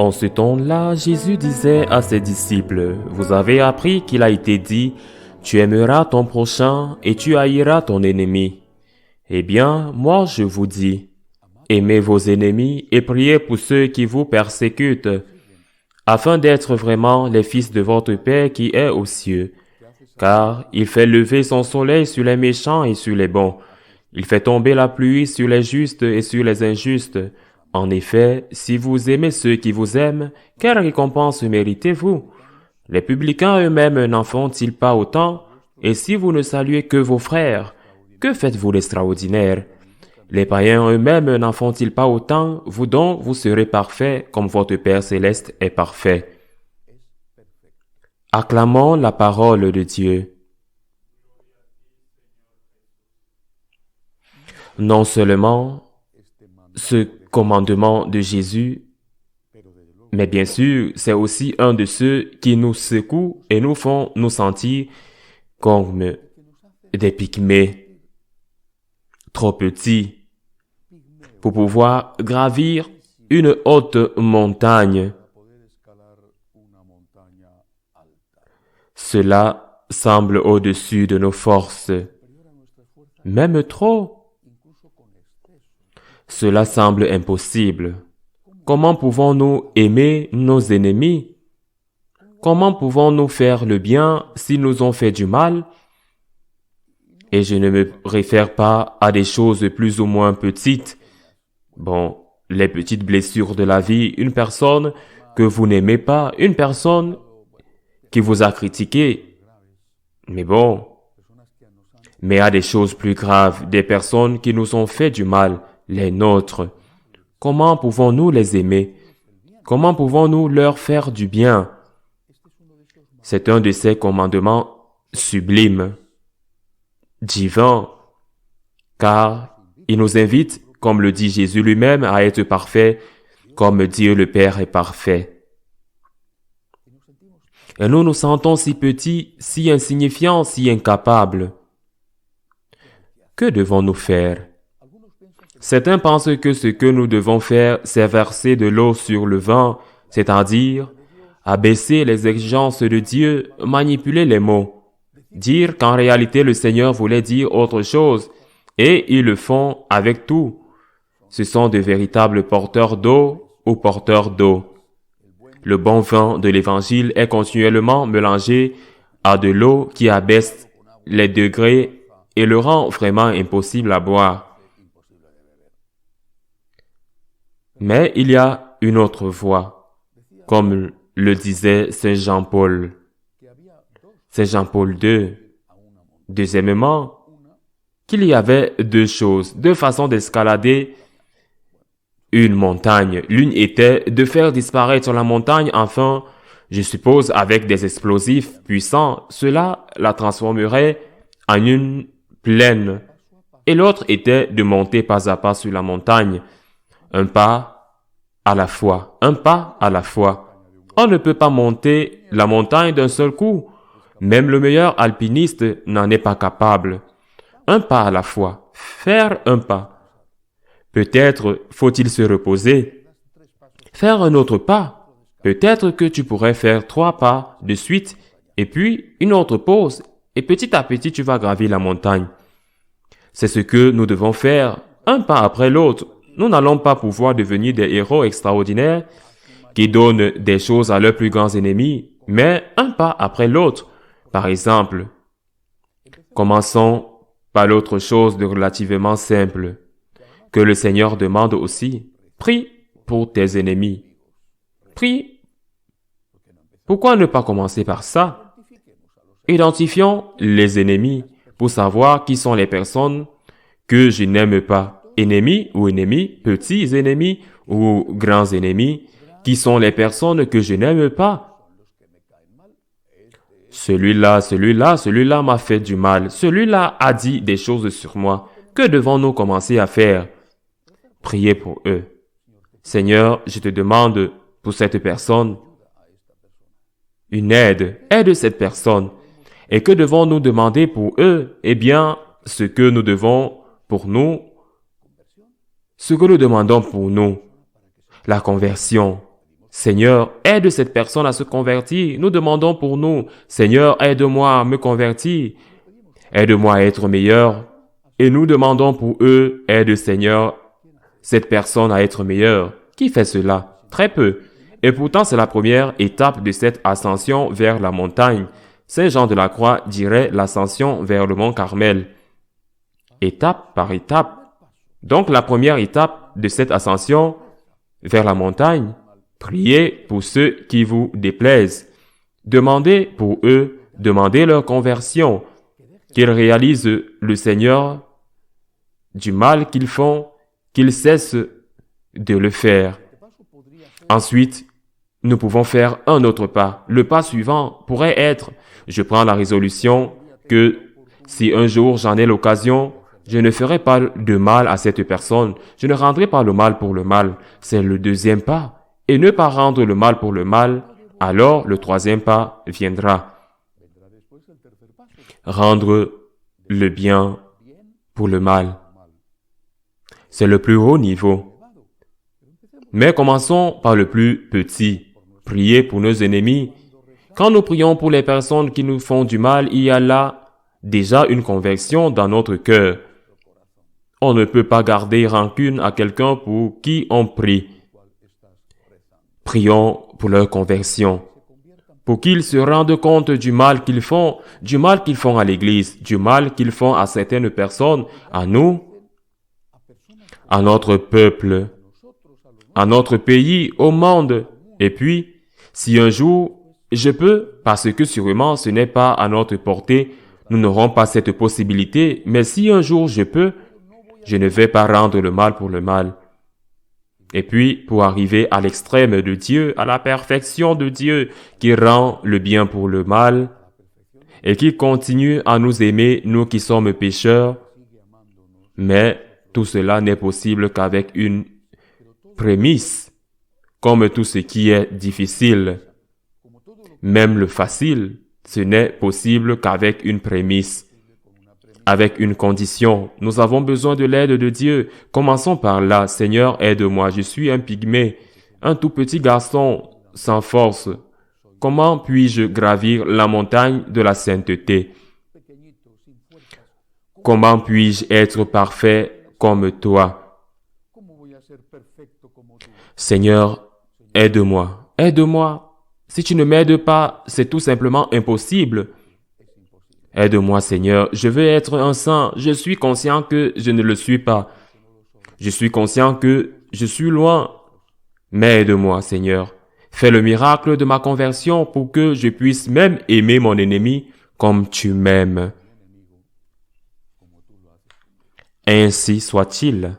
En ce temps-là, Jésus disait à ses disciples, « Vous avez appris qu'il a été dit, tu aimeras ton prochain et tu haïras ton ennemi. Eh bien, moi je vous dis, aimez vos ennemis et priez pour ceux qui vous persécutent, afin d'être vraiment les fils de votre Père qui est aux cieux. Car il fait lever son soleil sur les méchants et sur les bons. Il fait tomber la pluie sur les justes et sur les injustes. En effet, si vous aimez ceux qui vous aiment, quelle récompense méritez-vous? Les publicains eux-mêmes n'en font-ils pas autant? Et si vous ne saluez que vos frères, que faites-vous d'extraordinaire? Les païens eux-mêmes n'en font-ils pas autant? Vous donc, vous serez parfaits comme votre Père céleste est parfait. Acclamons la parole de Dieu. Non seulement ce commandement de Jésus, mais bien sûr, c'est aussi un de ceux qui nous secouent et nous font nous sentir comme des pygmées, trop petits, pour pouvoir gravir une haute montagne. Cela semble au-dessus de nos forces, même trop. Cela semble impossible. Comment pouvons-nous aimer nos ennemis? Comment pouvons-nous faire le bien s'ils nous ont fait du mal? Et je ne me réfère pas à des choses plus ou moins petites. Bon, les petites blessures de la vie, une personne que vous n'aimez pas, une personne qui vous a critiqué. Mais bon, mais à des choses plus graves, des personnes qui nous ont fait du mal, les nôtres. Comment pouvons-nous les aimer? Comment pouvons-nous leur faire du bien? C'est un de ces commandements sublimes, divins, car il nous invite, comme le dit Jésus lui-même, à être parfait, comme Dieu le Père est parfait. Et nous nous sentons si petits, si insignifiants, si incapables. Que devons-nous faire? Certains pensent que ce que nous devons faire, c'est verser de l'eau sur le vin, c'est-à-dire abaisser les exigences de Dieu, manipuler les mots, dire qu'en réalité le Seigneur voulait dire autre chose, et ils le font avec tout. Ce sont de véritables porteurs d'eau ou porteurs d'eau. Le bon vin de l'Évangile est continuellement mélangé à de l'eau qui abaisse les degrés et le rend vraiment impossible à boire. Mais il y a une autre voie, comme le disait Saint Jean-Paul. Saint Jean-Paul II. Deuxièmement, qu'il y avait deux choses, deux façons d'escalader une montagne. L'une était de faire disparaître la montagne, enfin, je suppose, avec des explosifs puissants. Cela la transformerait en une plaine. Et l'autre était de monter pas à pas sur la montagne. Un pas à la fois, un pas à la fois. On ne peut pas monter la montagne d'un seul coup. Même le meilleur alpiniste n'en est pas capable. Un pas à la fois, faire un pas. Peut-être faut-il se reposer. Faire un autre pas. Peut-être que tu pourrais faire 3 pas de suite et puis une autre pause. Et petit à petit, tu vas gravir la montagne. C'est ce que nous devons faire, un pas après l'autre. Nous n'allons pas pouvoir devenir des héros extraordinaires qui donnent des choses à leurs plus grands ennemis, mais un pas après l'autre. Par exemple, commençons par l'autre chose de relativement simple que le Seigneur demande aussi. Prie pour tes ennemis. Prie. Pourquoi ne pas commencer par ça? Identifions les ennemis pour savoir qui sont les personnes que je n'aime pas. Ennemis ou ennemis, petits ennemis ou grands ennemis, qui sont les personnes que je n'aime pas. Celui-là m'a fait du mal. Celui-là a dit des choses sur moi. Que devons-nous commencer à faire? Prier pour eux. Seigneur, je te demande pour cette personne une aide. Aide cette personne. Et que devons-nous demander pour eux? Eh bien, ce que nous devons pour nous, ce que nous demandons pour nous, la conversion. Seigneur, aide cette personne à se convertir. Nous demandons pour nous. Seigneur, aide-moi à me convertir. Aide-moi à être meilleur. Et nous demandons pour eux, aide Seigneur, cette personne à être meilleure. Qui fait cela? Très peu. Et pourtant, c'est la première étape de cette ascension vers la montagne. Saint Jean de la Croix dirait l'ascension vers le mont Carmel. Étape par étape. Donc, la première étape de cette ascension vers la montagne, priez pour ceux qui vous déplaisent. Demandez pour eux, demandez leur conversion, qu'ils réalisent le Seigneur du mal qu'ils font, qu'ils cessent de le faire. Ensuite, nous pouvons faire un autre pas. Le pas suivant pourrait être, je prends la résolution que si un jour j'en ai l'occasion, je ne ferai pas de mal à cette personne. Je ne rendrai pas le mal pour le mal. C'est le deuxième pas. Et ne pas rendre le mal pour le mal, alors le troisième pas viendra. Rendre le bien pour le mal. C'est le plus haut niveau. Mais commençons par le plus petit. Prier pour nos ennemis. Quand nous prions pour les personnes qui nous font du mal, il y a là déjà une conversion dans notre cœur. On ne peut pas garder rancune à quelqu'un pour qui on prie. Prions pour leur conversion, pour qu'ils se rendent compte du mal qu'ils font à l'Église, du mal qu'ils font à certaines personnes, à nous, à notre peuple, à notre pays, au monde. Et puis, si un jour je peux, parce que sûrement ce n'est pas à notre portée, nous n'aurons pas cette possibilité, mais si un jour je peux, je ne vais pas rendre le mal pour le mal. Et puis, pour arriver à l'extrême de Dieu, à la perfection de Dieu, qui rend le bien pour le mal, et qui continue à nous aimer, nous qui sommes pécheurs, mais tout cela n'est possible qu'avec une prémisse, comme tout ce qui est difficile. Même le facile, ce n'est possible qu'avec une prémisse, avec une condition. Nous avons besoin de l'aide de Dieu. Commençons par là. Seigneur, aide-moi. Je suis un pygmée, un tout petit garçon sans force. Comment puis-je gravir la montagne de la sainteté? Comment puis-je être parfait comme toi? Seigneur, aide-moi. Aide-moi. Si tu ne m'aides pas, c'est tout simplement impossible. Aide-moi, Seigneur. Je veux être un saint. Je suis conscient que je ne le suis pas. Je suis conscient que je suis loin. Mais aide-moi, Seigneur. Fais le miracle de ma conversion pour que je puisse même aimer mon ennemi comme tu m'aimes. Ainsi soit-il.